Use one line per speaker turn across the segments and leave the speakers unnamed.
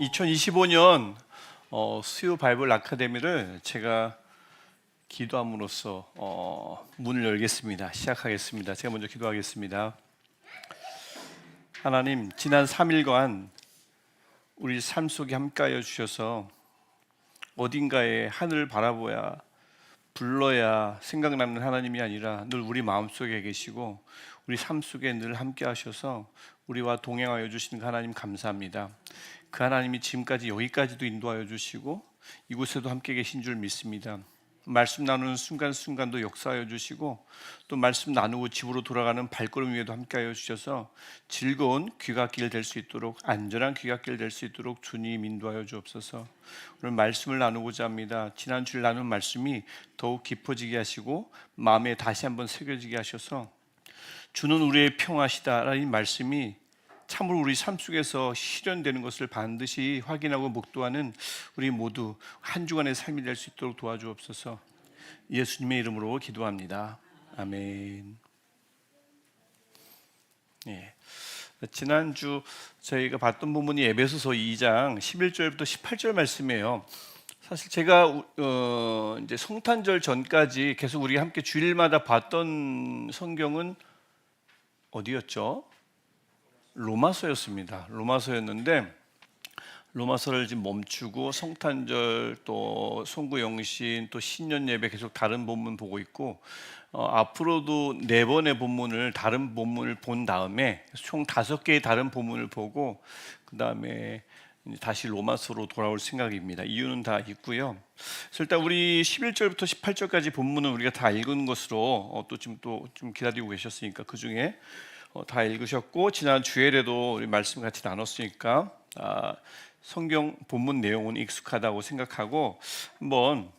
2025년 수요 바이블 아카데미를 제가 기도함으로써 문을 열겠습니다. 시작하겠습니다. 제가 먼저 기도하겠습니다. 하나님, 지난 3일간 우리 삶 속에 함께하여 주셔서 어딘가에 하늘을 바라보야 불러야 생각나는 하나님이 아니라 늘 우리 마음속에 계시고 우리 삶 속에 늘 함께 하셔서 우리와 동행하여 주시는 하나님 감사합니다. 그 하나님이 지금까지 여기까지도 인도하여 주시고 이곳에도 함께 계신 줄 믿습니다. 말씀 나누는 순간순간도 역사하여 주시고 또 말씀 나누고 집으로 돌아가는 발걸음 위에도 함께하여 주셔서 즐거운 귀갓길 될 수 있도록, 안전한 귀갓길 될 수 있도록 주님 인도하여 주옵소서. 오늘 말씀을 나누고자 합니다. 지난 주일 나눈 말씀이 더욱 깊어지게 하시고 마음에 다시 한번 새겨지게 하셔서 주는 우리의 평화시다라는 말씀이 참으로 우리 삶 속에서 실현되는 것을 반드시 확인하고 목도하는 우리 모두 한 주간의 삶이 될 수 있도록 도와주옵소서. 예수님의 이름으로 기도합니다. 아멘. 예. 지난주 저희가 봤던 부분이 에베소서 2장 11절부터 18절 말씀이에요. 사실 제가 이제 성탄절 전까지 계속 우리가 함께 주일마다 봤던 성경은 어디였죠? 로마서였습니다. 로마서였는데 로마서를 지금 멈추고 성탄절 또 송구영신 또 신년 예배 계속 다른 본문 보고 있고 앞으로도 4번의 본문을 다른 본문을 본 다음에 총 5개의 다른 본문을 보고 그 다음에 다시 로마서로 돌아올 생각입니다. 이유는 다 있고요. 그래서 일단 우리 11절부터 18절까지 본문은 우리가 다 읽은 것으로 또 좀 기다리고 계셨으니까 그 중에 다 읽으셨고 지난 주일에도 우리 말씀 같이 나눴으니까 성경 본문 내용은 익숙하다고 생각하고 한번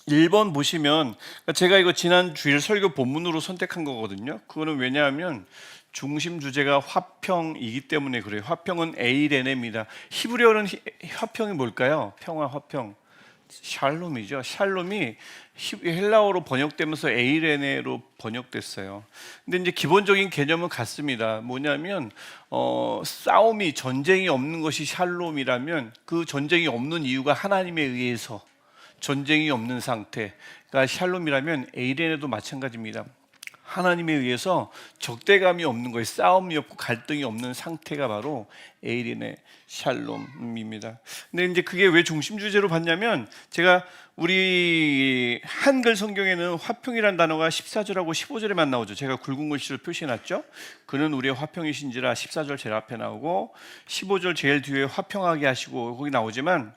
1번 보시면 제가 이거 지난 주일 설교 본문으로 선택한 거거든요. 그거는 왜냐하면 중심 주제가 화평이기 때문에 그래요. 화평은 에이레네입니다. 히브리어는 화평이 뭘까요? 평화, 화평. 샬롬이죠. 샬롬이 헬라어로 번역되면서 에이레네로 번역됐어요. 근데 이제 기본적인 개념은 같습니다. 뭐냐면 싸움이 전쟁이 없는 것이 샬롬이라면 그 전쟁이 없는 이유가 하나님에 의해서 전쟁이 없는 상태가 샬롬이라면 에이레네도 마찬가지입니다. 하나님에 의해서 적대감이 없는 거예요. 싸움이 없고 갈등이 없는 상태가 바로 에이레네 샬롬입니다. 근데 이제 그게 왜 중심 주제로 봤냐면 제가 우리 한글 성경에는 화평이라는 단어가 14절하고 15절에만 나오죠. 제가 굵은 글씨로 표시해놨죠. 그는 우리의 화평이신지라 14절 제일 앞에 나오고 15절 제일 뒤에 화평하게 하시고 거기 나오지만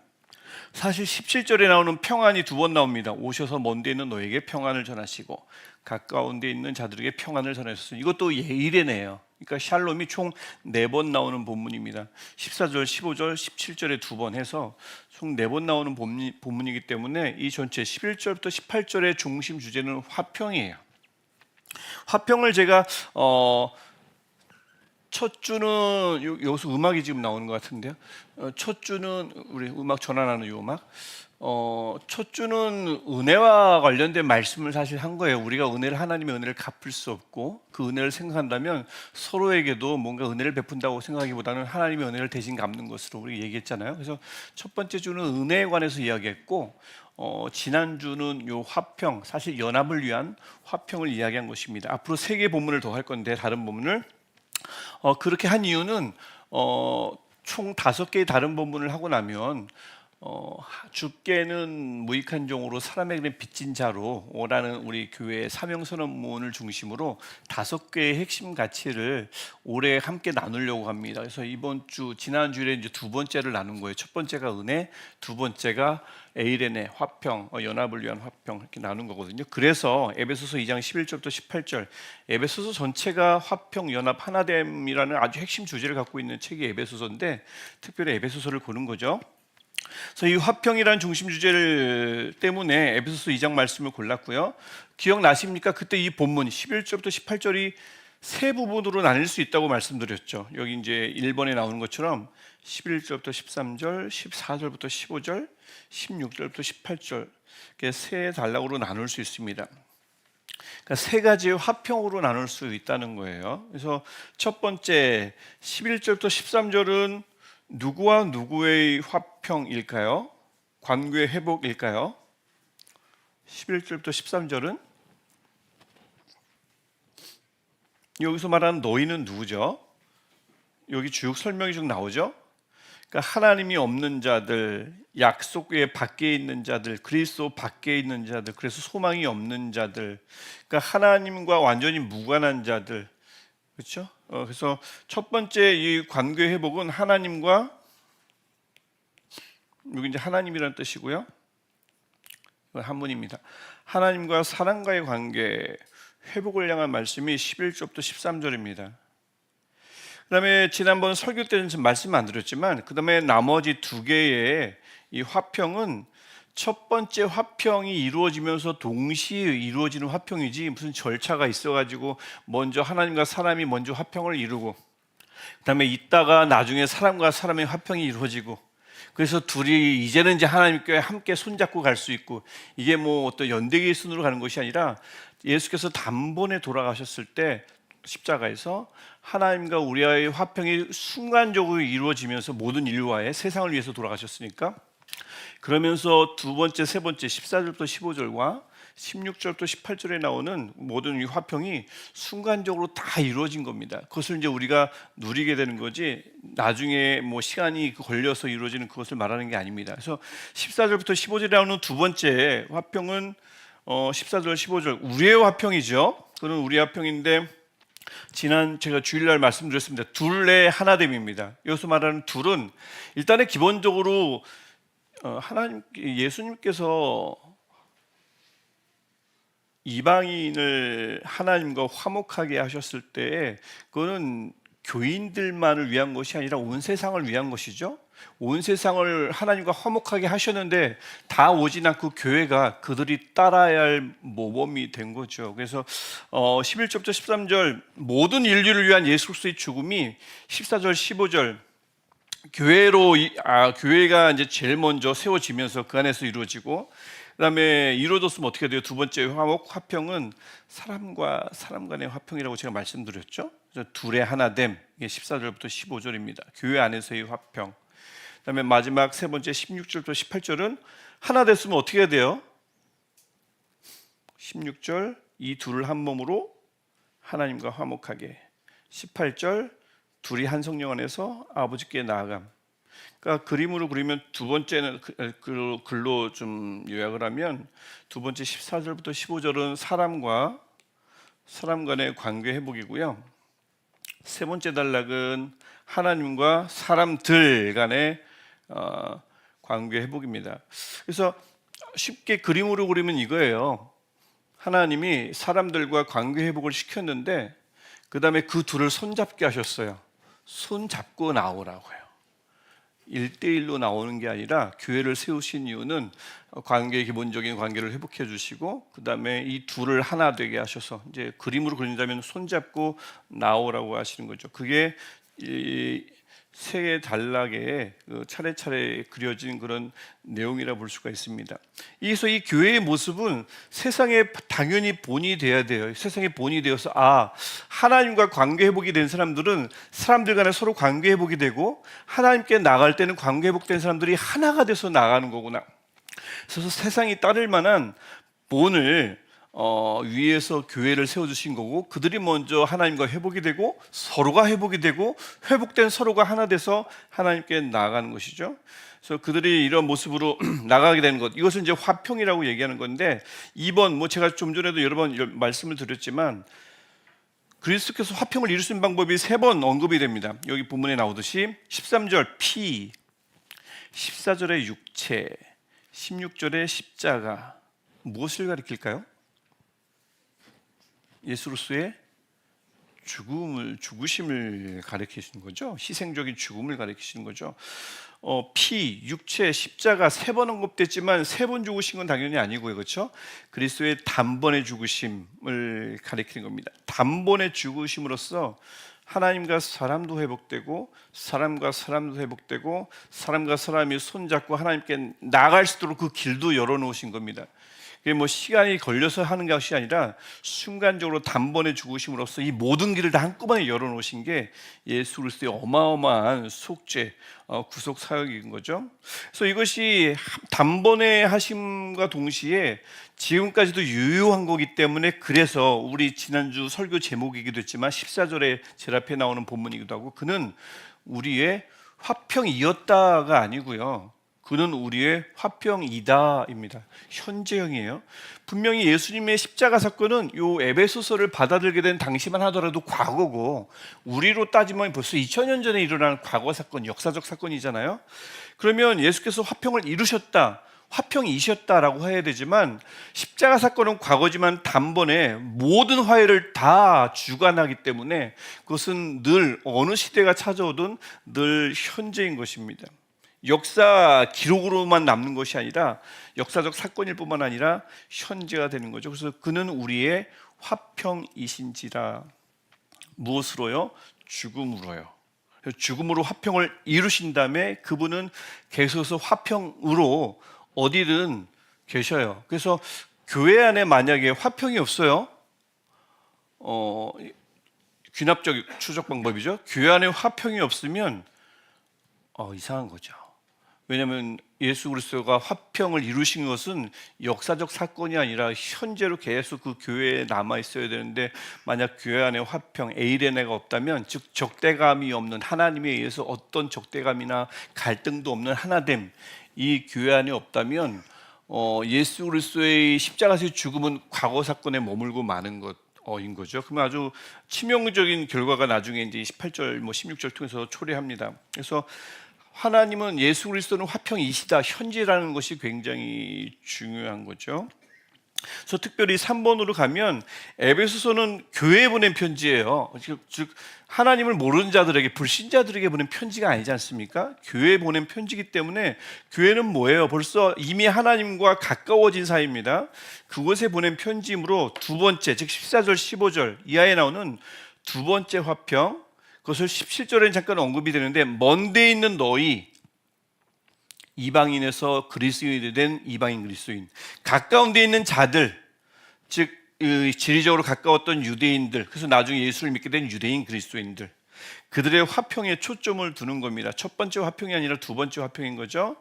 사실 17절에 나오는 평안이 2번 나옵니다. 오셔서 먼 데 있는 너에게 평안을 전하시고 가까운 데 있는 자들에게 평안을 전하셨으니 이것도 예일이네요. 그러니까 샬롬이 총 4번 나오는 본문입니다. 14절, 15절, 17절에 2번 해서 총 4번 나오는 본문이기 때문에 이 전체 11절부터 18절의 중심 주제는 화평이에요. 화평을 제가 첫 주는 여기서 음악이 지금 나오는 것 같은데요. 첫 주는 우리 음악 전환하는 이 음악. 첫 주는 은혜와 관련된 말씀을 사실 한 거예요. 우리가 하나님의 은혜를 갚을 수 없고 그 은혜를 생각한다면 서로에게도 뭔가 은혜를 베푼다고 생각하기보다는 하나님의 은혜를 대신 갚는 것으로 우리 얘기했잖아요. 그래서 첫 번째 주는 은혜에 관해서 이야기했고 지난 주는 요 화평, 사실 연합을 위한 화평을 이야기한 것입니다. 앞으로 3개 본문을 더 할 건데 다른 본문을 그렇게 한 이유는 총 5개의 다른 본문을 하고 나면 주께는 무익한 종으로 사람에게는 빚진 자로 오라는 우리 교회의 사명선언문을 중심으로 5개의 핵심 가치를 올해 함께 나누려고 합니다. 그래서 이번 주 지난 주일에 이제 2번째를 나눈 거예요. 첫 번째가 은혜, 2번째가 에이레네 화평, 연합을 위한 화평 이렇게 나눈 거거든요. 그래서 에베소서 2장 11절부터 18절 에베소서 전체가 화평, 연합, 하나됨이라는 아주 핵심 주제를 갖고 있는 책이 에베소서인데 특별히 에베소서를 고른 거죠. 그래서 이 화평이라는 중심 주제를 때문에 에베소서 2장 말씀을 골랐고요. 기억나십니까? 그때 이 본문 11절부터 18절이 세 부분으로 나뉠 수 있다고 말씀드렸죠. 여기 이제 1번에 나오는 것처럼 11절부터 13절, 14절부터 15절, 16절부터 18절 이렇게 세 단락으로 나눌 수 있습니다. 그러니까 3가지의 화평으로 나눌 수 있다는 거예요. 그래서 첫 번째 11절부터 13절은 누구와 누구의 화평일까요? 관계 회복일까요? 11절부터 13절은 여기서 말하는 너희는 누구죠? 여기 쭉 설명이 쭉 나오죠. 그러니까 하나님이 없는 자들, 약속 외에 밖에 있는 자들, 그리스도 밖에 있는 자들, 그래서 소망이 없는 자들, 그러니까 하나님과 완전히 무관한 자들, 그렇죠? 그래서 첫 번째 이 관계 회복은 하나님과, 여기 이제 하나님이라는 뜻이고요. 한 분입니다. 하나님과 사람과의 관계 회복을 향한 말씀이 11절부터 13절입니다. 그 다음에 지난번 설교 때는 말씀 안 드렸지만 그 다음에 나머지 두 개의 이 화평은 첫 번째 화평이 이루어지면서 동시에 이루어지는 화평이지 무슨 절차가 있어가지고 먼저 하나님과 사람이 먼저 화평을 이루고 그 다음에 있다가 나중에 사람과 사람의 화평이 이루어지고 그래서 둘이 이제는 이제 하나님께 함께 손잡고 갈 수 있고 이게 뭐 어떤 연대기의 순으로 가는 것이 아니라 예수께서 단번에 돌아가셨을 때 십자가에서 하나님과 우리와의 화평이 순간적으로 이루어지면서 모든 인류와의 세상을 위해서 돌아가셨으니까 그러면서 두 번째, 세 번째 14절부터 15절과 16절부터 18절에 나오는 모든 이 화평이 순간적으로 다 이루어진 겁니다. 그것을 이제 우리가 누리게 되는 거지 나중에 뭐 시간이 걸려서 이루어지는 그것을 말하는 게 아닙니다. 그래서 14절부터 15절에 나오는 두 번째 화평은 14절, 15절 우리의 화평이죠. 그건 우리 화평인데 지난 제가 주일날 말씀드렸습니다. 둘의 하나됨입니다. 여기서 말하는 둘은 일단은 기본적으로 하나님 예수님께서 이방인을 하나님과 화목하게 하셨을 때 그거는 교인들만을 위한 것이 아니라 온 세상을 위한 것이죠. 온 세상을 하나님과 화목하게 하셨는데 다 오진 않고 교회가 그들이 따라야 할 모범이 된 거죠. 그래서 11절부터 13절 모든 인류를 위한 예수 그리스도의 죽음이 14절 15절 교회가 이제 제일 먼저 세워지면서 그 안에서 이루어지고 그다음에 이루어졌으면 어떻게 돼요? 두 번째 화평은 사람과 사람 간의 화평이라고 제가 말씀드렸죠. 그래서 둘의 하나됨 이게 14절부터 15절입니다. 교회 안에서의 화평. 그다음에 마지막 세 번째 16절부터 18절은 하나 됐으면 어떻게 해야 돼요? 16절 이 둘을 한 몸으로 하나님과 화목하게. 18절 둘이 한 성령 안에서 아버지께 나아감. 그러니까 그림으로 그리면 두 번째는 글로 좀 요약을 하면 두 번째 14절부터 15절은 사람과 사람 간의 관계 회복이고요. 세 번째 단락은 하나님과 사람들 간의 관계 회복입니다. 그래서 쉽게 그림으로 그리면 이거예요. 하나님이 사람들과 관계 회복을 시켰는데 그 다음에 그 둘을 손잡게 하셨어요. 손잡고 나오라고요. 1대1로 나오는 게 아니라 교회를 세우신 이유는 기본적인 관계를 회복해 주시고 그 다음에 이 둘을 하나 되게 하셔서 이제 그림으로 그린다면 손잡고 나오라고 하시는 거죠. 그게 이 세 단락에 차례차례 그려진 그런 내용이라 볼 수가 있습니다. 그래서 이 교회의 모습은 세상에 당연히 본이 돼야 돼요. 세상에 본이 되어서 하나님과 관계 회복이 된 사람들은 사람들 간에 서로 관계 회복이 되고 하나님께 나갈 때는 관계 회복된 사람들이 하나가 돼서 나가는 거구나. 그래서 세상이 따를 만한 본을 위에서 교회를 세워주신 거고 그들이 먼저 하나님과 회복이 되고 서로가 회복이 되고 회복된 서로가 하나 돼서 하나님께 나아가는 것이죠. 그래서 그들이 이런 모습으로 나가게 되는 것 이것을 이제 화평이라고 얘기하는 건데 이번 제가 좀 전에도 여러 번 말씀을 드렸지만 그리스도께서 화평을 이룰 수 있는 방법이 세 번 언급이 됩니다. 여기 본문에 나오듯이 13절 피, 14절의 육체, 16절의 십자가 무엇을 가리킬까요? 예수 그리스도의 죽으심을 가리키시는 거죠. 희생적인 죽음을 가리키시는 거죠. 피, 육체, 십자가 세 번 언급됐지만 세 번 죽으신 건 당연히 아니고요, 그렇죠? 그리스도의 단번에 죽으심을 가리키는 겁니다. 단번에 죽으심으로써 하나님과 사람도 회복되고 사람과 사람도 회복되고 사람과 사람이 손잡고 하나님께 나아갈 수 있도록 그 길도 열어놓으신 겁니다. 그게 뭐 시간이 걸려서 하는 것이 아니라 순간적으로 단번에 죽으심으로써 이 모든 길을 다 한꺼번에 열어놓으신 게 예수 그리스도의 어마어마한 속죄, 구속 사역인 거죠. 그래서 이것이 단번에 하심과 동시에 지금까지도 유효한 거기 때문에, 그래서 우리 지난주 설교 제목이기도 했지만 14절에 제일 앞에 나오는 본문이기도 하고, 그는 우리의 화평이었다가 아니고요, 그는 우리의 화평이다입니다. 현재형이에요. 분명히 예수님의 십자가 사건은 요 에베소서를 받아들게 된 당시만 하더라도 과거고, 우리로 따지면 벌써 2000년 전에 일어난 과거 사건, 역사적 사건이잖아요. 그러면 예수께서 화평을 이루셨다, 화평이셨다라고 해야 되지만, 십자가 사건은 과거지만 단번에 모든 화해를 다 주관하기 때문에 그것은 늘 어느 시대가 찾아오든 늘 현재인 것입니다. 역사 기록으로만 남는 것이 아니라 역사적 사건일 뿐만 아니라 현재가 되는 거죠. 그래서 그는 우리의 화평이신지라. 무엇으로요? 죽음으로요. 죽음으로 화평을 이루신 다음에 그분은 계속해서 화평으로 어디든 계셔요. 그래서 교회 안에 만약에 화평이 없어요, 귀납적 추적 방법이죠. 교회 안에 화평이 없으면 이상한 거죠. 왜냐하면 예수 그리스도가 화평을 이루신 것은 역사적 사건이 아니라 현재로 계속 그 교회에 남아 있어야 되는데, 만약 교회 안에 화평, 에이레네가 없다면, 즉 적대감이 없는, 하나님에 의해서 어떤 적대감이나 갈등도 없는 하나됨, 이 교회 안에 없다면 예수 그리스도의 십자가에서의 죽음은 과거 사건에 머물고 마는 것인 거죠. 그러면 아주 치명적인 결과가 나중에 이제 18절, 16절 통해서 초래합니다. 그래서 하나님은, 예수 그리스도는 화평이시다, 현재라는 것이 굉장히 중요한 거죠. 그래서 특별히 3번으로 가면 에베소서는 교회에 보낸 편지예요. 즉 하나님을 모르는 자들에게, 불신자들에게 보낸 편지가 아니지 않습니까? 교회에 보낸 편지이기 때문에, 교회는 뭐예요? 벌써 이미 하나님과 가까워진 사이입니다. 그곳에 보낸 편지이므로 두 번째, 즉 14절 15절 이하에 나오는 두 번째 화평, 그것을 17절에는 잠깐 언급이 되는데, 먼데 있는 너희, 이방인에서 그리스도인이 된 이방인 그리스도인, 가까운 데 있는 자들, 즉 지리적으로 가까웠던 유대인들, 그래서 나중에 예수를 믿게 된 유대인 그리스도인들, 그들의 화평에 초점을 두는 겁니다. 첫 번째 화평이 아니라 두 번째 화평인 거죠.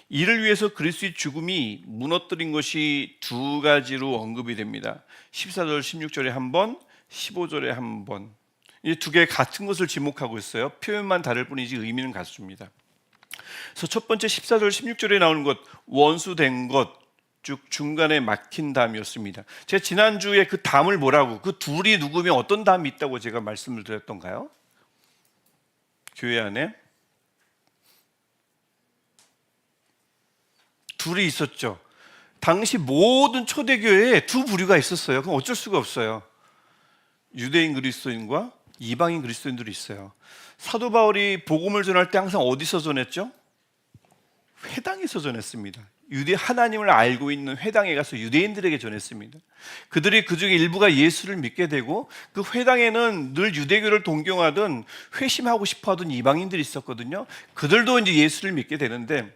이를 위해서 그리스도의 죽음이 무너뜨린 것이 두 가지로 언급이 됩니다. 14절 16절에 한 번, 15절에 한 번. 이 두 개 같은 것을 지목하고 있어요. 표현만 다를 뿐이지 의미는 같습니다. 그래서 첫 번째 14절 16절에 나오는 것, 원수된 것, 즉 중간에 막힌 담이었습니다. 제가 지난주에 그 담을 뭐라고, 그 둘이 누구면 어떤 담이 있다고 제가 말씀을 드렸던가요? 교회 안에 둘이 있었죠. 당시 모든 초대교회에 두 부류가 있었어요. 그럼 어쩔 수가 없어요. 유대인 그리스도인과 이방인 그리스도인들이 있어요. 사도 바울이 복음을 전할 때 항상 어디서 전했죠? 회당에서 전했습니다. 하나님을 알고 있는 회당에 가서 유대인들에게 전했습니다. 그들이 그 중에 일부가 예수를 믿게 되고, 그 회당에는 늘 유대교를 동경하던, 회심하고 싶어하던 이방인들이 있었거든요. 그들도 이제 예수를 믿게 되는데,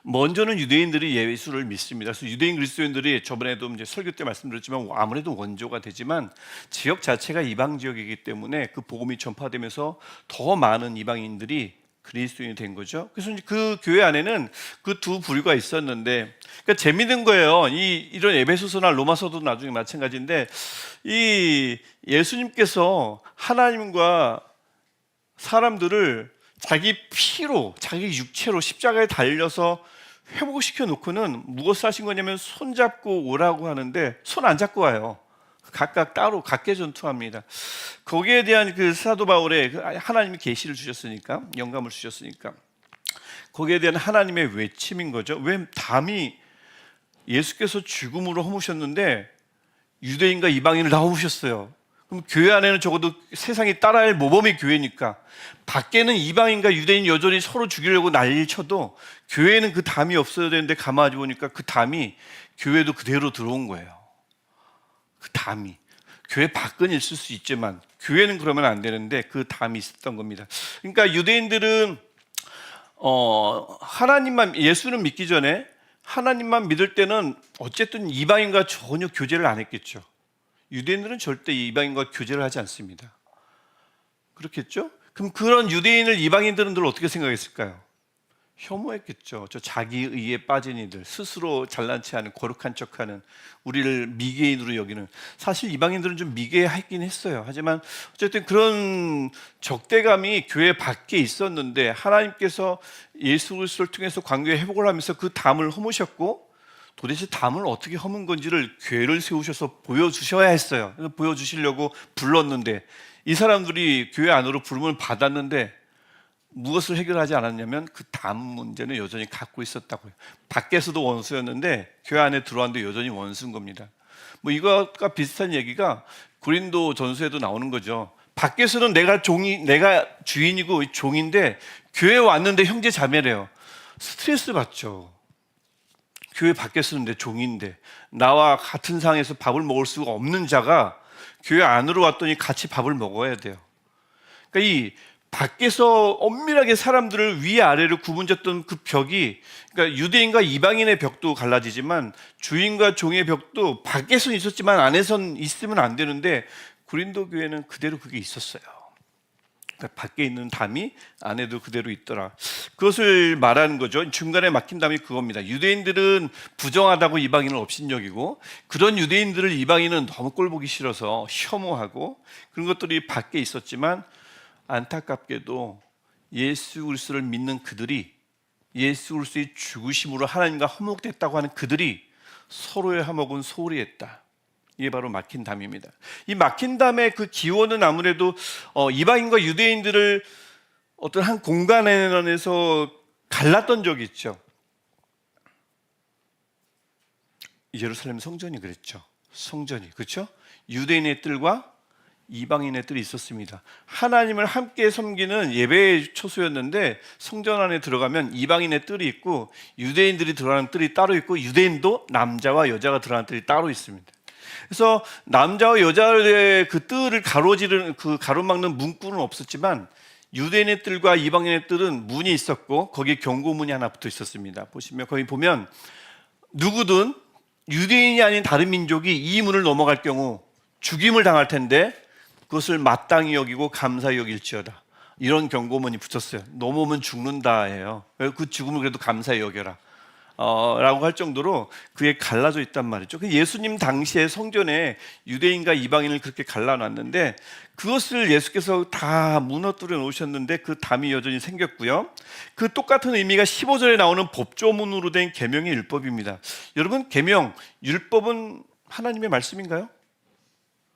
먼저는 유대인들이 예수를 믿습니다. 그래서 유대인 그리스도인들이, 저번에도 이제 설교 때 말씀드렸지만 아무래도 원조가 되지만 지역 자체가 이방 지역이기 때문에 그 복음이 전파되면서 더 많은 이방인들이 그리스도인이 된 거죠. 그래서 그 교회 안에는 그 두 부류가 있었는데, 그러니까 재밌는 거예요. 이런 에베소서나 로마서도 나중에 마찬가지인데, 이 예수님께서 하나님과 사람들을 자기 피로, 자기 육체로 십자가에 달려서 회복시켜 놓고는 무엇을 하신 거냐면, 손 잡고 오라고 하는데 손 안 잡고 와요. 각각 따로 각계 전투합니다. 거기에 대한 그 사도 바울의 하나님이 계시를 주셨으니까, 영감을 주셨으니까 거기에 대한 하나님의 외침인 거죠. 왜 담이, 예수께서 죽음으로 허무셨는데 유대인과 이방인을 다 허무셨어요. 그럼 교회 안에는 적어도 세상이 따라할 모범이 교회니까, 밖에는 이방인과 유대인 여전히 서로 죽이려고 난리를 쳐도 교회는 그 담이 없어야 되는데, 가만히 보니까 그 담이 교회도 그대로 들어온 거예요. 그 담이 교회 밖은 있을 수 있지만 교회는 그러면 안 되는데 그 담이 있었던 겁니다. 그러니까 유대인들은 하나님만, 예수는 믿기 전에 하나님만 믿을 때는 어쨌든 이방인과 전혀 교제를 안 했겠죠. 유대인들은 절대 이방인과 교제를 하지 않습니다. 그렇겠죠? 그럼 그런 유대인을 이방인들은 늘 어떻게 생각했을까요? 혐오했겠죠. 저 자기 의에 빠진 이들, 스스로 잘난 체하는, 거룩한 척하는, 우리를 미개인으로 여기는. 사실 이방인들은 좀 미개하긴 했어요. 하지만 어쨌든 그런 적대감이 교회 밖에 있었는데 하나님께서 예수 그리스도를 통해서 관계 회복을 하면서 그 담을 허무셨고, 도대체 담을 어떻게 허문 건지를 교회를 세우셔서 보여주셔야 했어요. 그래서 보여주시려고 불렀는데, 이 사람들이 교회 안으로 부름을 받았는데 무엇을 해결하지 않았냐면 그 담 문제는 여전히 갖고 있었다고요. 밖에서도 원수였는데 교회 안에 들어왔는데 여전히 원수인 겁니다. 뭐 이것과 비슷한 얘기가 고린도 전서에도 나오는 거죠. 밖에서는 내가 주인이고 종인데 교회에 왔는데 형제 자매래요. 스트레스 받죠. 교회 밖에서는 내 종인데 나와 같은 상에서 밥을 먹을 수가 없는 자가 교회 안으로 왔더니 같이 밥을 먹어야 돼요. 그러니까 이 밖에서 엄밀하게 사람들을 위아래로 구분졌던 그 벽이, 그러니까 유대인과 이방인의 벽도 갈라지지만 주인과 종의 벽도 밖에서는 있었지만 안에서는 있으면 안 되는데 고린도 교회는 그대로 그게 있었어요. 그러니까 밖에 있는 담이 안에도 그대로 있더라. 그것을 말하는 거죠. 중간에 막힌 담이 그겁니다. 유대인들은 부정하다고 이방인을 업신여기고, 그런 유대인들을 이방인은 너무 꼴보기 싫어서 혐오하고, 그런 것들이 밖에 있었지만 안타깝게도 예수 그리스도를 믿는 그들이, 예수 그리스도의 죽으심으로 하나님과 화목됐다고 하는 그들이 서로의 화목은 소홀히 했다. 이게 바로 막힌 담입니다. 이 막힌 담의 그 기원은 아무래도 이방인과 유대인들을 어떤 한 공간 안에서 갈랐던 적이 있죠. 예루살렘 성전이 그랬죠. 성전이, 그렇죠? 유대인의 뜰과 이방인의 뜰이 있었습니다. 하나님을 함께 섬기는 예배의 초소였는데 성전 안에 들어가면 이방인의 뜰이 있고 유대인들이 들어가는 뜰이 따로 있고, 유대인도 남자와 여자가 들어가는 뜰이 따로 있습니다. 그래서 남자와 여자의 그 뜰을 가로막는 문구는 없었지만 유대인의 뜰과 이방인의 뜰은 문이 있었고 거기에 경고문이 하나 붙어 있었습니다. 보시면 거기 보면 누구든 유대인이 아닌 다른 민족이 이 문을 넘어갈 경우 죽임을 당할 텐데 그것을 마땅히 여기고 감사히 여길지어다. 이런 경고문이 붙었어요. 넘어오면 죽는다예요. 그 죽음을 그래도 감사히 여겨라. 라고 할 정도로 그게 갈라져 있단 말이죠. 예수님 당시에 성전에 유대인과 이방인을 그렇게 갈라놨는데 그것을 예수께서 다 무너뜨려 놓으셨는데 그 담이 여전히 생겼고요. 그 똑같은 의미가 15절에 나오는 법조문으로 된 계명의 율법입니다. 여러분, 계명, 율법은 하나님의 말씀인가요?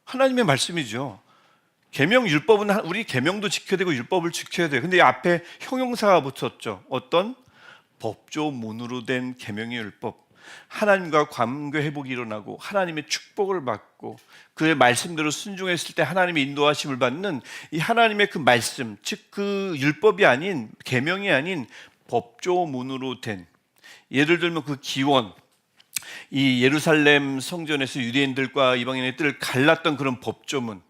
하나님의 말씀이죠. 계명, 율법은 우리 계명도 지켜야 되고 율법을 지켜야 돼요. 근데 앞에 형용사가 붙었죠. 어떤? 법조문으로 된 계명의 율법. 하나님과 관계 회복이 일어나고 하나님의 축복을 받고 그의 말씀대로 순종했을 때 하나님의 인도하심을 받는 이 하나님의 그 말씀, 즉 그 율법이 아닌, 계명이 아닌 법조문으로 된, 예를 들면 그 기원, 이 예루살렘 성전에서 유대인들과 이방인의 뜰을 갈랐던 그런 법조문,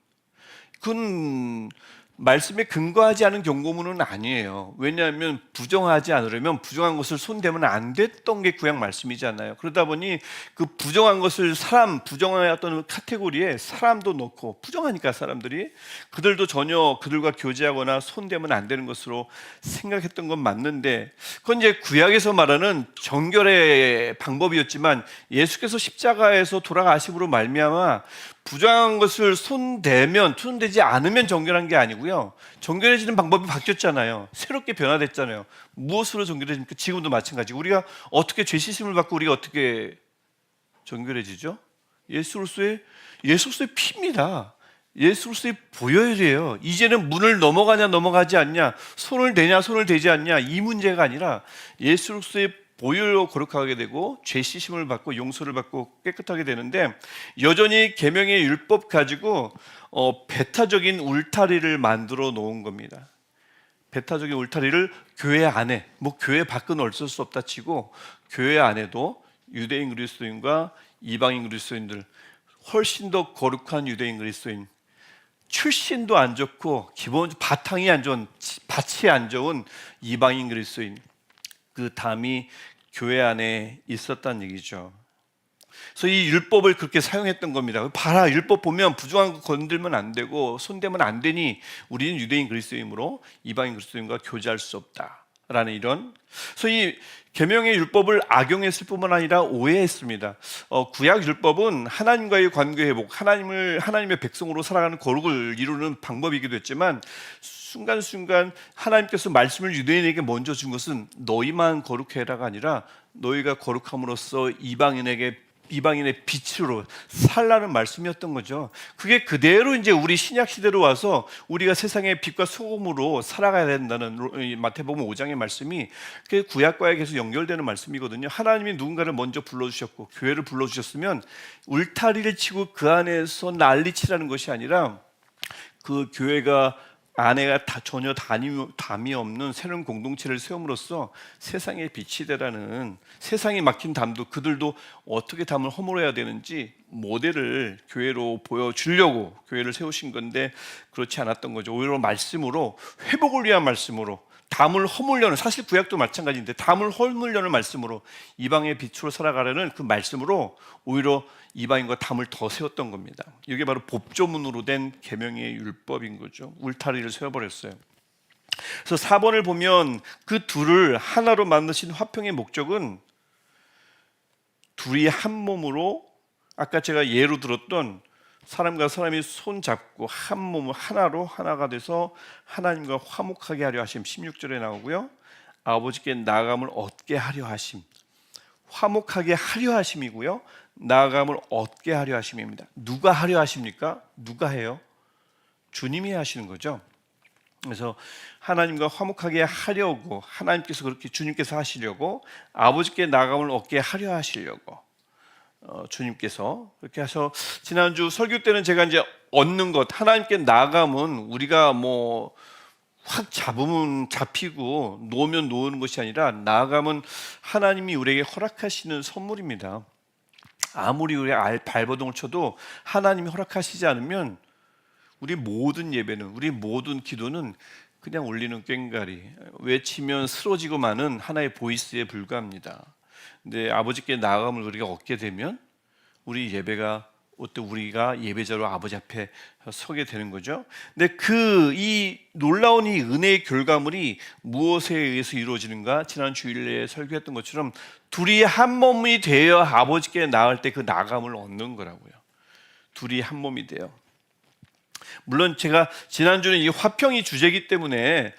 그건 말씀에 근거하지 않은 경고문은 아니에요. 왜냐하면 부정하지 않으려면 부정한 것을 손대면 안 됐던 게 구약 말씀이잖아요. 그러다 보니 그 부정한 것을 부정한 어떤 카테고리에 사람도 넣고, 부정하니까 사람들이 그들도 전혀 그들과 교제하거나 손대면 안 되는 것으로 생각했던 건 맞는데, 그건 이제 구약에서 말하는 정결의 방법이었지만 예수께서 십자가에서 돌아가심으로 말미암아 부정한 것을 손대지 않으면 정결한 게 아니고요. 정결해지는 방법이 바뀌었잖아요. 새롭게 변화됐잖아요. 무엇으로 정결해집니까? 지금도 마찬가지. 우리가 어떻게 죄 씻음을 받고 우리가 어떻게 정결해지죠? 예수 그리스도의 피입니다. 예수 그리스도의 보혈이에요. 이제는 문을 넘어가냐 넘어가지 않냐, 손을 대냐 손을 대지 않냐, 이 문제가 아니라 예수 그리스도의 보혈로 거룩하게 되고 죄 씻음을 받고 용서를 받고 깨끗하게 되는데, 여전히 계명의 율법 가지고 배타적인 울타리를 만들어 놓은 겁니다. 배타적인 울타리를 교회 안에, 뭐 교회 밖은 어쩔 수 없다 치고 교회 안에도 유대인 그리스도인과 이방인 그리스도인들, 훨씬 더 거룩한 유대인 그리스도인, 출신도 안 좋고 기본 바탕이 안 좋은, 밭이 안 좋은 이방인 그리스도인, 그 담이 교회 안에 있었다는 얘기죠. 그래서 이 율법을 그렇게 사용했던 겁니다. 봐라, 율법 보면 부정한 거 건들면 안 되고 손대면 안 되니 우리는 유대인 그리스도이므로 이방인 그리스도인과 교제할 수 없다라는 이런. 그래서 이 계명의 율법을 악용했을 뿐만 아니라 오해했습니다. 구약 율법은 하나님과의 관계 회복, 하나님의 백성으로 살아가는 거룩을 이루는 방법이기도 했지만 순간순간 하나님께서 말씀을 유대인에게 먼저 준 것은 너희만 거룩해라가 아니라 너희가 거룩함으로써 이방인의 빛으로 살라는 말씀이었던 거죠. 그게 그대로 이제 우리 신약 시대로 와서 우리가 세상의 빛과 소금으로 살아가야 된다는 마태복음 5장의 말씀이 그 구약과에 계속 연결되는 말씀이거든요. 하나님이 누군가를 먼저 불러주셨고 교회를 불러주셨으면 울타리를 치고 그 안에서 난리치라는 것이 아니라 그 교회가 아내가 전혀 담이 없는 새로운 공동체를 세움으로써 세상의 빛이 되라는, 세상에 막힌 담도 그들도 어떻게 담을 허물어야 되는지 모델을 교회로 보여주려고 교회를 세우신 건데 그렇지 않았던 거죠. 오히려 말씀으로, 회복을 위한 말씀으로, 담을 허물려는, 사실 구약도 마찬가지인데 담을 허물려는 말씀으로, 이방의 빛으로 살아가려는 그 말씀으로 오히려 이방인과 담을 더 세웠던 겁니다. 이게 바로 법조문으로 된 계명의 율법인 거죠. 울타리를 세워버렸어요. 그래서 4번을 보면 그 둘을 하나로 만드신 화평의 목적은 둘이 한 몸으로, 아까 제가 예로 들었던 사람과 사람이 손 잡고 한 몸을 하나로 하나가 돼서 하나님과 화목하게 하려 하심, 16절에 나오고요. 아버지께 나아감을 얻게 하려 하심, 화목하게 하려 하심이고요. 나아감을 얻게 하려 하심입니다. 누가 하려 하십니까? 누가 해요? 주님이 하시는 거죠. 그래서 하나님과 화목하게 하려고, 하나님께서 그렇게 주님께서 하시려고, 아버지께 나아감을 얻게 하려 하시려고 주님께서 그렇게 해서, 지난주 설교 때는 제가 이제 얻는 것, 하나님께 나아감은 우리가 뭐 확 잡으면 잡히고 놓으면 놓는 것이 아니라, 나아감은 하나님이 우리에게 허락하시는 선물입니다. 아무리 우리 발버둥을 쳐도 하나님이 허락하시지 않으면 우리 모든 예배는, 우리 모든 기도는 그냥 울리는 꽹과리, 외치면 쓰러지고 마는 하나의 보이스에 불과합니다. 근데 아버지께 나아감을 우리가 얻게 되면 우리 예배가, 우리가 예배자로 아버지 앞에 서게 되는 거죠. 근데 이 놀라운 이 은혜의 결과물이 무엇에 의해서 이루어지는가? 지난 주일에 설교했던 것처럼 둘이 한 몸이 되어 아버지께 나을 때 그 나아감을 얻는 거라고요. 둘이 한 몸이 돼요. 물론 제가 지난주는 이 화평이 주제이기 때문에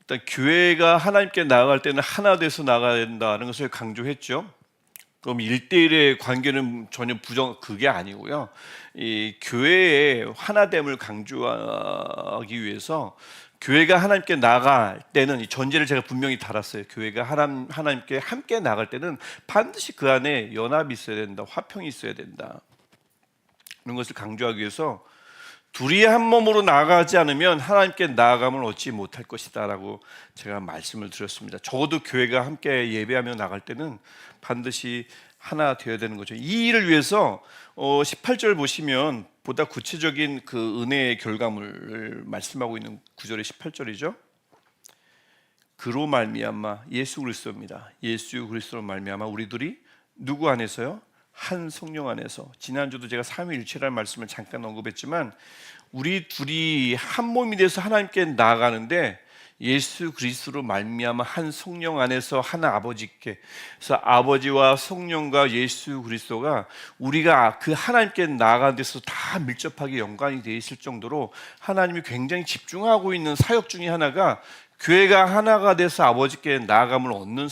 일단 교회가 하나님께 나아갈 때는 하나 돼서 나가야 된다는 것을 강조했죠. 그럼 1대1의 관계는 전혀 그게 아니고요. 이 교회의 하나됨을 강조하기 위해서 교회가 하나님께 나갈 때는, 이 전제를 제가 분명히 달았어요. 교회가 하나님께 함께 나갈 때는 반드시 그 안에 연합이 있어야 된다, 화평이 있어야 된다, 이런 것을 강조하기 위해서 둘이 한 몸으로 나아가지 않으면 하나님께 나아감을 얻지 못할 것이다 라고 제가 말씀을 드렸습니다. 적어도 교회가 함께 예배하며 나갈 때는 반드시 하나 되어야 되는 거죠. 이 일을 위해서 18절 보시면 보다 구체적인 그 은혜의 결과물을 말씀하고 있는 구절의 18절이죠. 그로 말미암아, 예수 그리스도입니다. 예수 그리스도로 말미암아 우리들이 누구 안에서요? 한 성령 안에서. 지난주도 제가 삼위일체라는 말씀을 잠깐 언급했지만 우리 둘이 한 몸이 돼서 하나님께 나아가는데 예수 그리스도로 말미암아 한 성령 안에서 한 아버지께, 그래서 아버지와 성령과 예수 그리스도가 우리가 그 하나님께 나아가는 데서 다 밀접하게 연관이 되어 있을 정도로 하나님이 굉장히 집중하고 있는 사역 중에 하나가 교회가 하나가 돼서 아버지께 나아감을 얻는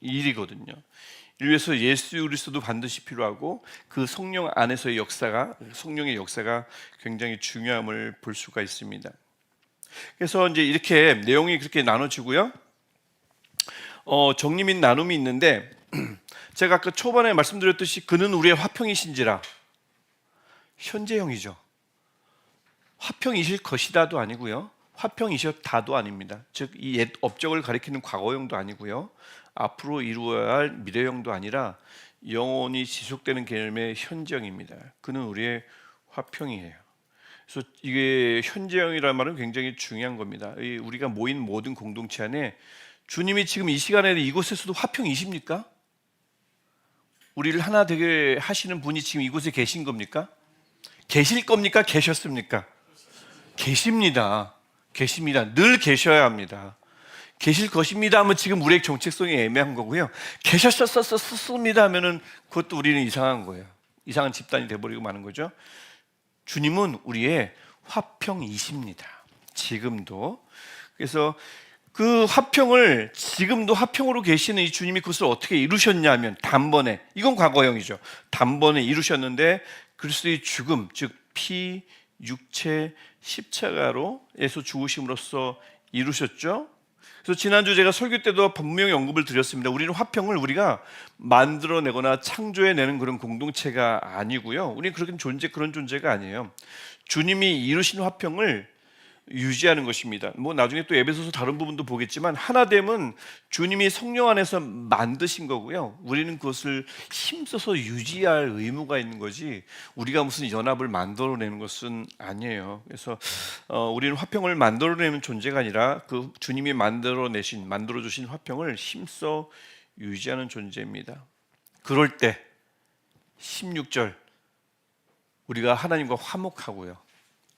일이거든요. 이를 위해서 예수 그리스도도 반드시 필요하고 그 성령 안에서의 성령의 역사가 굉장히 중요함을 볼 수가 있습니다. 그래서 이제 이렇게 내용이 그렇게 나눠지고요. 정리 및 나눔이 있는데 제가 아까 초반에 말씀드렸듯이 그는 우리의 화평이신지라, 현재형이죠. 화평이실 것이다도 아니고요, 화평이셨다도 아닙니다. 즉 이 옛 업적을 가리키는 과거형도 아니고요, 앞으로 이루어야 할 미래형도 아니라 영원히 지속되는 개념의 현재형입니다. 그는 우리의 화평이에요. 그래서 이게 현재형이라는 말은 굉장히 중요한 겁니다. 우리가 모인 모든 공동체 안에 주님이 지금 이 시간에 이곳에서도 화평이십니까? 우리를 하나 되게 하시는 분이 지금 이곳에 계신 겁니까? 계실 겁니까? 계셨습니까? 계십니다. 계십니다. 늘 계셔야 합니다. 계실 것입니다 하면 지금 우리의 정체성이 애매한 거고요. 계셨었습니다 하면은 그것도 우리는 이상한 거예요. 이상한 집단이 돼버리고 마는 거죠. 주님은 우리의 화평이십니다. 지금도. 그래서 그 화평을 지금도 화평으로 계시는 이 주님이 그것을 어떻게 이루셨냐면 단번에, 이건 과거형이죠. 단번에 이루셨는데 그리스도의 죽음, 즉 피, 육체, 십자가로에서 죽으심으로써 이루셨죠. 그래서 지난주 제가 설교 때도 분명히 언급을 드렸습니다. 우리는 화평을 우리가 만들어내거나 창조해내는 그런 공동체가 아니고요. 우리는 그런 존재가 아니에요. 주님이 이루신 화평을 유지하는 것입니다. 뭐 나중에 또 에베소서 다른 부분도 보겠지만 하나됨은 주님이 성령 안에서 만드신 거고요. 우리는 그것을 힘써서 유지할 의무가 있는 거지 우리가 무슨 연합을 만들어내는 것은 아니에요. 그래서 우리는 화평을 만들어내는 존재가 아니라 그 주님이 만들어주신 화평을 힘써 유지하는 존재입니다. 그럴 때 16절 우리가 하나님과 화목하고요.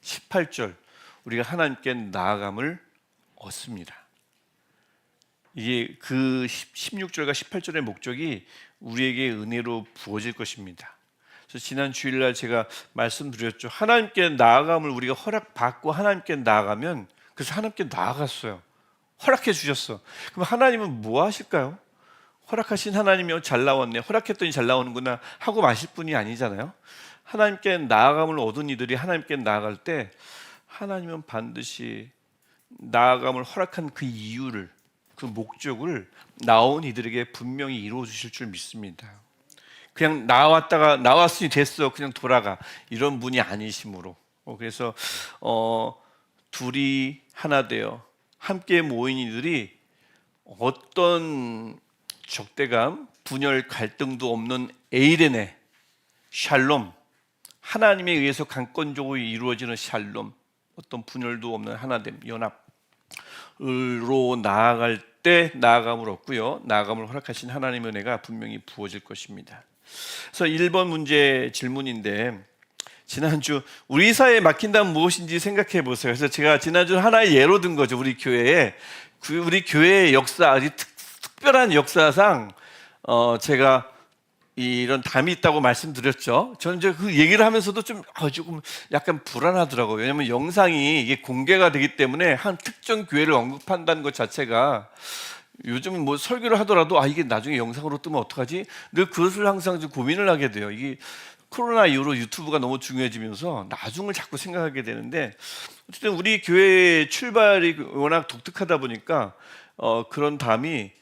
18절 우리가 하나님께 나아감을 얻습니다. 이게 그 16절과 18절의 목적이 우리에게 은혜로 부어질 것입니다. 그래서 지난 주일날 제가 말씀드렸죠. 하나님께 나아감을 우리가 허락받고 하나님께 나아가면, 그래서 하나님께 나아갔어요. 허락해 주셨어. 그럼 하나님은 뭐 하실까요? 허락하신 하나님이 잘 나왔네, 허락했더니 잘 나오는구나 하고 마실 분이 아니잖아요. 하나님께 나아감을 얻은 이들이 하나님께 나아갈 때 하나님은 반드시 나아감을 허락한 그 이유를, 그 목적을 나온 이들에게 분명히 이루어 주실 줄 믿습니다. 그냥 나왔으니 됐어, 그냥 돌아가, 이런 분이 아니시므로. 그래서 둘이 하나 되어 함께 모인 이들이 어떤 적대감, 분열, 갈등도 없는 에이레네, 샬롬, 하나님에 의해서 강권적으로 이루어지는 샬롬, 어떤 분열도 없는 하나됨, 연합으로 나아갈 때 나아감을 얻고요. 나아감을 허락하신 하나님의 은혜가 분명히 부어질 것입니다. 그래서 1번 문제 질문인데, 지난주 우리 사회에 막힌다면 무엇인지 생각해 보세요. 그래서 제가 지난주 하나의 예로 든 거죠. 우리 교회의 역사, 아주 특별한 역사상 제가 이런 담이 있다고 말씀드렸죠. 저는 이제 그 얘기를 하면서도 조금 약간 불안하더라고요. 왜냐하면 영상이 이게 공개가 되기 때문에 한 특정 교회를 언급한다는 것 자체가, 요즘 뭐 설교를 하더라도 이게 나중에 영상으로 뜨면 어떡하지? 늘 그것을 항상 좀 고민을 하게 돼요. 이게 코로나 이후로 유튜브가 너무 중요해지면서 나중을 자꾸 생각하게 되는데, 어쨌든 우리 교회의 출발이 워낙 독특하다 보니까 그런 담이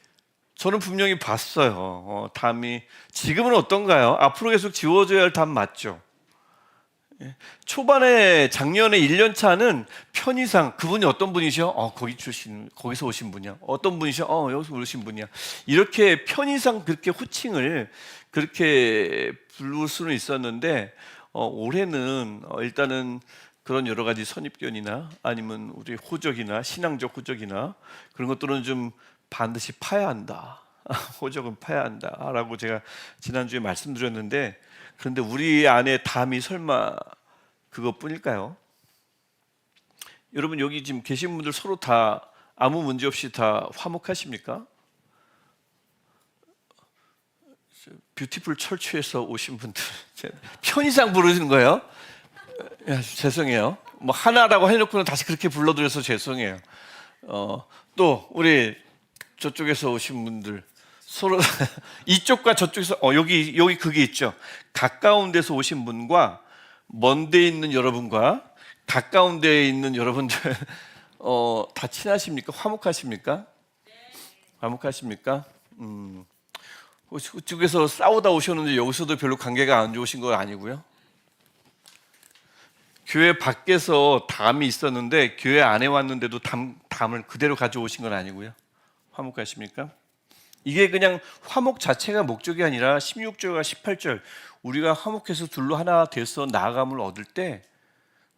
저는 분명히 봤어요. 담이 지금은 어떤가요? 앞으로 계속 지워져야 할 담 맞죠? 초반에 작년에 1년 차는 편의상 그분이 어떤 분이셔? 거기서 오신 분이야. 어떤 분이셔? 여기서 오신 분이야. 이렇게 편의상 그렇게 호칭을 그렇게 부를 수는 있었는데, 올해는 일단은 그런 여러 가지 선입견이나 아니면 우리 호적이나 신앙적 호적이나 그런 것들은 좀 반드시 파야 한다. 호적은 파야 한다라고 제가 지난주에 말씀드렸는데, 그런데 우리 안에 담이 설마 그것뿐일까요? 여러분 여기 지금 계신 분들 서로 다 아무 문제 없이 다 화목하십니까? 뷰티풀 철추에서 오신 분들 편의상 부르시는 거예요? 죄송해요. 뭐 하나라고 해놓고는 다시 그렇게 불러드려서 죄송해요. 또 우리 저쪽에서 오신 분들 서로 이쪽과 저쪽에서 여기 그게 있죠. 가까운 데서 오신 분과 먼 데 있는 여러분과 가까운 데에 있는 여러분들 다 친하십니까? 화목하십니까? 화목하십니까? 그쪽에서 싸우다 오셨는데 여기서도 별로 관계가 안 좋으신 건 아니고요. 교회 밖에서 담이 있었는데 교회 안에 왔는데도 담을 그대로 가져오신 건 아니고요. 화목하십니까? 이게 그냥 화목 자체가 목적이 아니라 16절과 18절 우리가 화목해서 둘로 하나 돼서 나아감을 얻을 때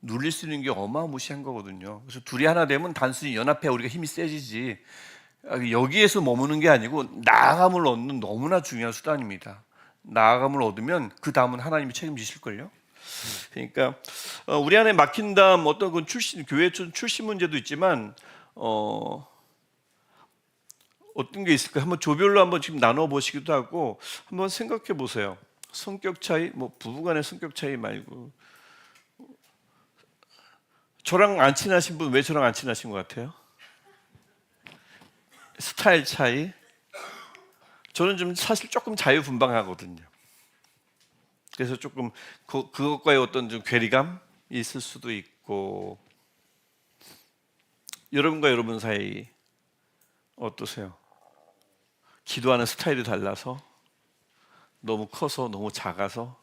누릴 수 있는 게 어마무시한 거거든요. 그래서 둘이 하나 되면 단순히 연합해 우리가 힘이 세지지, 여기에서 머무는 게 아니고 나아감을 얻는 너무나 중요한 수단입니다. 나아감을 얻으면 그 다음은 하나님이 책임지실걸요. 그러니까 우리 안에 막힌 다음 어떤 그 교회 출신 문제도 있지만 어떤 게 있을까? 한번 조별로 한번 지금 나눠 보시기도 하고 한번 생각해 보세요. 성격 차이, 뭐 부부간의 성격 차이 말고 저랑 안 친하신 분 왜 저랑 안 친하신 것 같아요? 스타일 차이. 저는 좀 사실 조금 자유분방하거든요. 그래서 조금 그것과의 어떤 좀 괴리감이 있을 수도 있고. 여러분과 여러분 사이 어떠세요? 기도하는 스타일이 달라서, 너무 커서, 너무 작아서,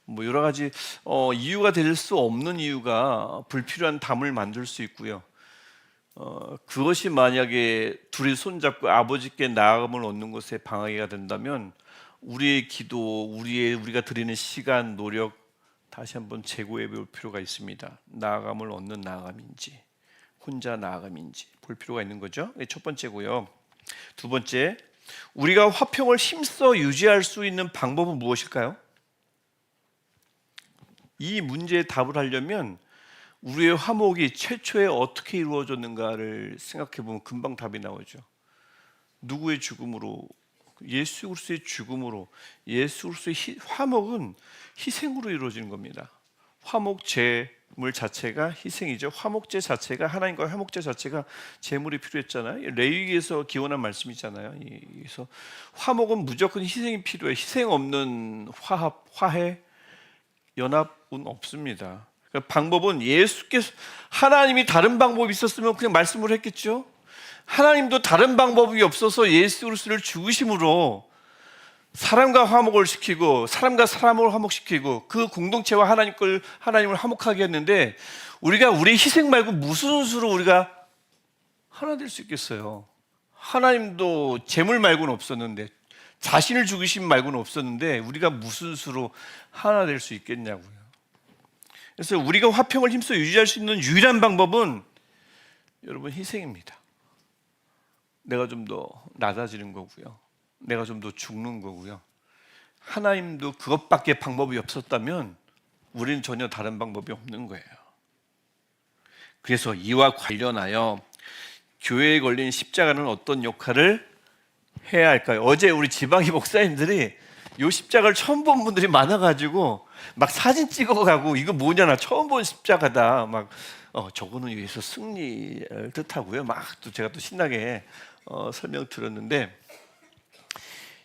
뭐 여러 가지 이유가 될 수 없는 이유가 불필요한 담을 만들 수 있고요. 그것이 만약에 둘이 손잡고 아버지께 나아감을 얻는 것에 방해가 된다면 우리의 기도, 우리가 드리는 시간, 노력 다시 한번 재고해 볼 필요가 있습니다. 나아감을 얻는 나아감인지 혼자 나아감인지 볼 필요가 있는 거죠. 첫 번째고요. 두 번째, 우리가 화평을 힘써 유지할 수 있는 방법은 무엇일까요? 이 문제에 답을 하려면 우리의 화목이 최초에 어떻게 이루어졌는가를 생각해 보면 금방 답이 나오죠. 누구의 죽음으로? 예수 그리스도의 죽음으로. 예수 그리스도의 화목은 희생으로 이루어지는 겁니다. 화목제물 자체가 희생이죠. 화목제 자체가, 하나님과 화목제 자체가 제물이 필요했잖아요. 레위기에서 기원한 말씀이잖아요. 그래서 화목은 무조건 희생이 필요해. 희생 없는 화합, 화해, 연합은 없습니다. 그러니까 방법은 예수께서, 하나님이 다른 방법이 있었으면 그냥 말씀을 했겠죠. 하나님도 다른 방법이 없어서 예수 그리스도를 죽으심으로 사람과 화목을 시키고 사람과 사람을 화목시키고 그 공동체와 하나님을 화목하게 했는데, 우리가 우리 희생 말고 무슨 수로 우리가 하나 될 수 있겠어요? 하나님도 재물 말고는 없었는데, 자신을 죽이심 말고는 없었는데 우리가 무슨 수로 하나 될 수 있겠냐고요. 그래서 우리가 화평을 힘써 유지할 수 있는 유일한 방법은 여러분 희생입니다. 내가 좀 더 낮아지는 거고요. 내가 좀 더 죽는 거고요. 하나님도 그것밖에 방법이 없었다면 우리는 전혀 다른 방법이 없는 거예요. 그래서 이와 관련하여 교회에 걸린 십자가는 어떤 역할을 해야 할까요? 어제 우리 지방이 목사님들이 이 십자가를 처음 본 분들이 많아가지고 막 사진 찍어가고 이거 뭐냐, 나 처음 본 십자가다, 막 저거는 여기서 승리를 뜻하고요. 막 또 제가 또 신나게 설명 들었는데,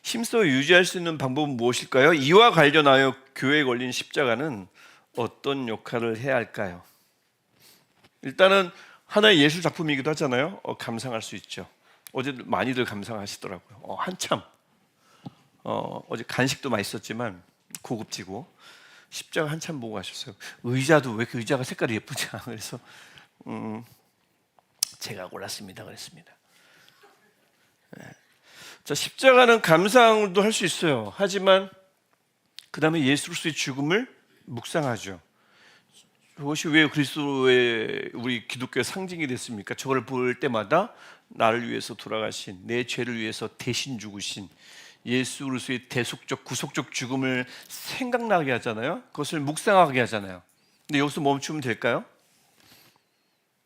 힘써 유지할 수 있는 방법은 무엇일까요? 이와 관련하여 교회에 걸린 십자가는 어떤 역할을 해야 할까요? 일단은 하나의 예술 작품이기도 하잖아요. 감상할 수 있죠. 어제 많이들 감상하시더라고요. 한참 어제 간식도 맛있었지만 고급지고 십자가 한참 보고 가셨어요. 의자도 왜 이렇게 의자가 색깔이 예쁘지? 그래서 제가 골랐습니다. 그랬습니다. 네. 자, 십자가는 감상도 할 수 있어요. 하지만 그 다음에 예수 그리스도의 죽음을 묵상하죠. 그것이 왜 그리스도의 우리 기독교의 상징이 됐습니까? 저걸 볼 때마다 나를 위해서 돌아가신, 내 죄를 위해서 대신 죽으신 예수 그리스도의 대속적 구속적 죽음을 생각나게 하잖아요. 그것을 묵상하게 하잖아요. 근데 여기서 멈추면 될까요?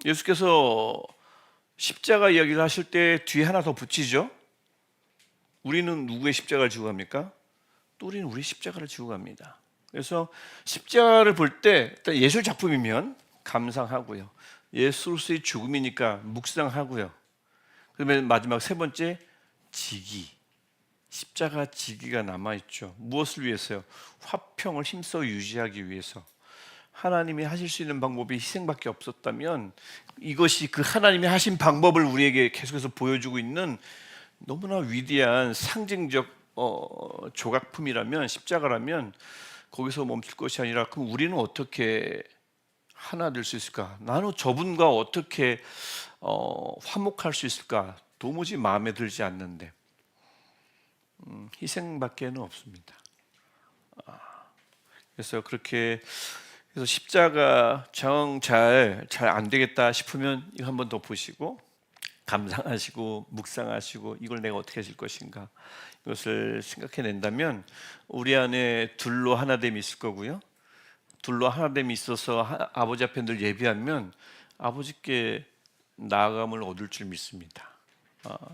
예수께서 십자가 이야기를 하실 때 뒤에 하나 더 붙이죠. 우리는 누구의 십자가를 지고 갑니까? 또 우리는 우리 십자가를 지고 갑니다. 그래서 십자가를 볼 때 예술 작품이면 감상하고요. 예수 그리스도의 죽음이니까 묵상하고요. 그러면 마지막 세 번째, 지기. 십자가 지기가 남아있죠. 무엇을 위해서요? 화평을 힘써 유지하기 위해서. 하나님이 하실 수 있는 방법이 희생밖에 없었다면 이것이 그 하나님이 하신 방법을 우리에게 계속해서 보여주고 있는 너무나 위대한 상징적 조각품이라면, 십자가라면 거기서 멈출 것이 아니라, 그럼 우리는 어떻게 하나 될 수 있을까? 나는 저분과 어떻게 화목할 수 있을까? 도무지 마음에 들지 않는데 희생밖에는 없습니다. 그래서 그렇게 해서 십자가 잘 안 되겠다 싶으면 이거 한 번 더 보시고, 감상하시고 묵상하시고 이걸 내가 어떻게 하실 것인가, 이것을 생각해낸다면 우리 안에 둘로 하나됨이 있을 거고요. 둘로 하나됨이 있어서 아버지 앞에 늘 예비하면 아버지께 나아감을 얻을 줄 믿습니다.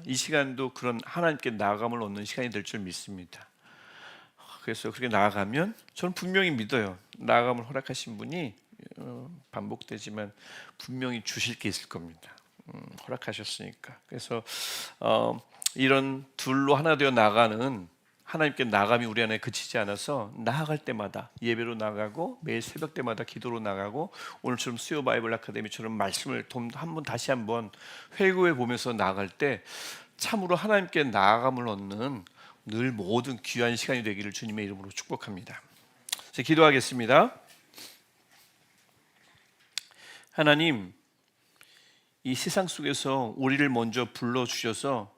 이 시간도 그런 하나님께 나아감을 얻는 시간이 될 줄 믿습니다. 그래서 그렇게 나아가면 저는 분명히 믿어요. 나아감을 허락하신 분이 반복되지만 분명히 주실 게 있을 겁니다. 허락하셨으니까. 그래서 이런 둘로 하나 되어 나가는 하나님께 나아감이 우리 안에 그치지 않아서 나아갈 때마다 예배로 나가고 매일 새벽 때마다 기도로 나가고 오늘처럼 수요 바이블 아카데미처럼 말씀을 다시 한번 회고해 보면서 나아갈 때 참으로 하나님께 나아감을 얻는 늘 모든 귀한 시간이 되기를 주님의 이름으로 축복합니다. 이제 기도하겠습니다. 하나님, 이 세상 속에서 우리를 먼저 불러주셔서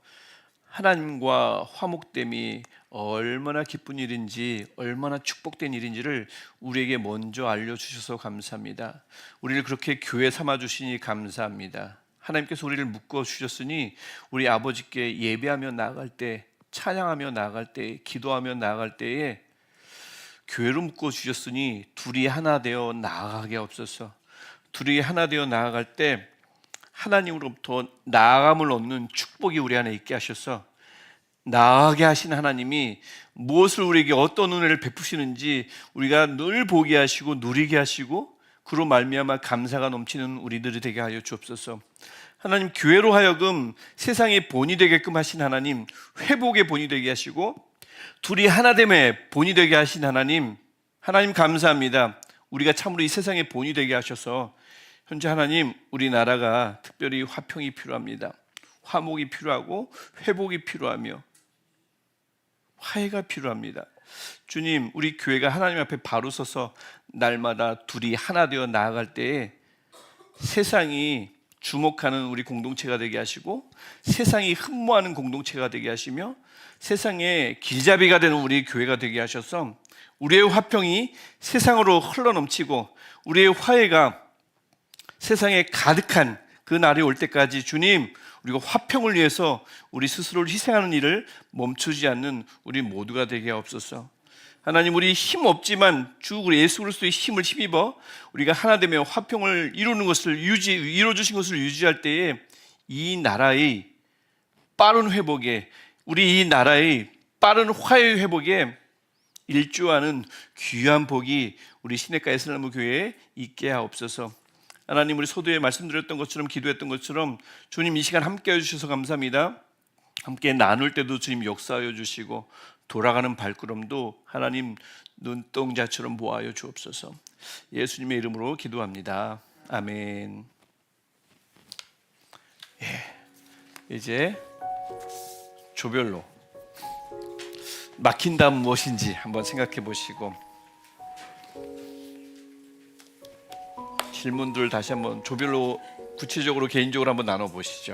하나님과 화목됨이 얼마나 기쁜 일인지, 얼마나 축복된 일인지를 우리에게 먼저 알려주셔서 감사합니다. 우리를 그렇게 교회 삼아주시니 감사합니다. 하나님께서 우리를 묶어주셨으니 우리 아버지께 예배하며 나아갈 때, 찬양하며 나아갈 때, 기도하며 나아갈 때에 교회로 묶어주셨으니 둘이 하나 되어 나아가게 없어서, 둘이 하나 되어 나아갈 때 하나님으로부터 나아감을 얻는 축복이 우리 안에 있게 하셔서 나아가게 하신 하나님이 무엇을 우리에게 어떤 은혜를 베푸시는지 우리가 늘 보게 하시고 누리게 하시고 그로 말미암아 감사가 넘치는 우리들이 되게 하여 주옵소서. 하나님, 교회로 하여금 세상의 본이 되게끔 하신 하나님, 회복의 본이 되게 하시고 둘이 하나됨의 본이 되게 하신 하나님, 하나님 감사합니다. 우리가 참으로 이 세상의 본이 되게 하셔서 현재 하나님, 우리나라가 특별히 화평이 필요합니다. 화목이 필요하고 회복이 필요하며 화해가 필요합니다. 주님, 우리 교회가 하나님 앞에 바로 서서 날마다 둘이 하나 되어 나아갈 때에 세상이 주목하는 우리 공동체가 되게 하시고 세상이 흠모하는 공동체가 되게 하시며 세상의 길잡이가 되는 우리 교회가 되게 하셔서 우리의 화평이 세상으로 흘러넘치고 우리의 화해가 세상에 가득한 그 날이 올 때까지 주님, 우리가 화평을 위해서 우리 스스로를 희생하는 일을 멈추지 않는 우리 모두가 되게 하옵소서. 하나님, 우리 힘 없지만 주 예수 그리스도의 힘을 힘입어 우리가 하나 되며 화평을 이루는 것을 이루어 주신 것을 유지할 때에 이 나라의 빠른 회복에, 우리 이 나라의 빠른 화해 회복에 일조하는 귀한 복이 우리 시냇가의 슬라무 교회에 있게 하옵소서. 하나님, 우리 소도에 말씀드렸던 것처럼 기도했던 것처럼 주님 이 시간 함께 해주셔서 감사합니다. 함께 나눌 때도 주님 역사하여 주시고 돌아가는 발걸음도 하나님 눈동자처럼 보아여 주옵소서. 예수님의 이름으로 기도합니다. 아멘. 이제 조별로 막힌 다음 무엇인지 한번 생각해 보시고 질문들 다시 한번 조별로 구체적으로 개인적으로 한번 나눠 보시죠.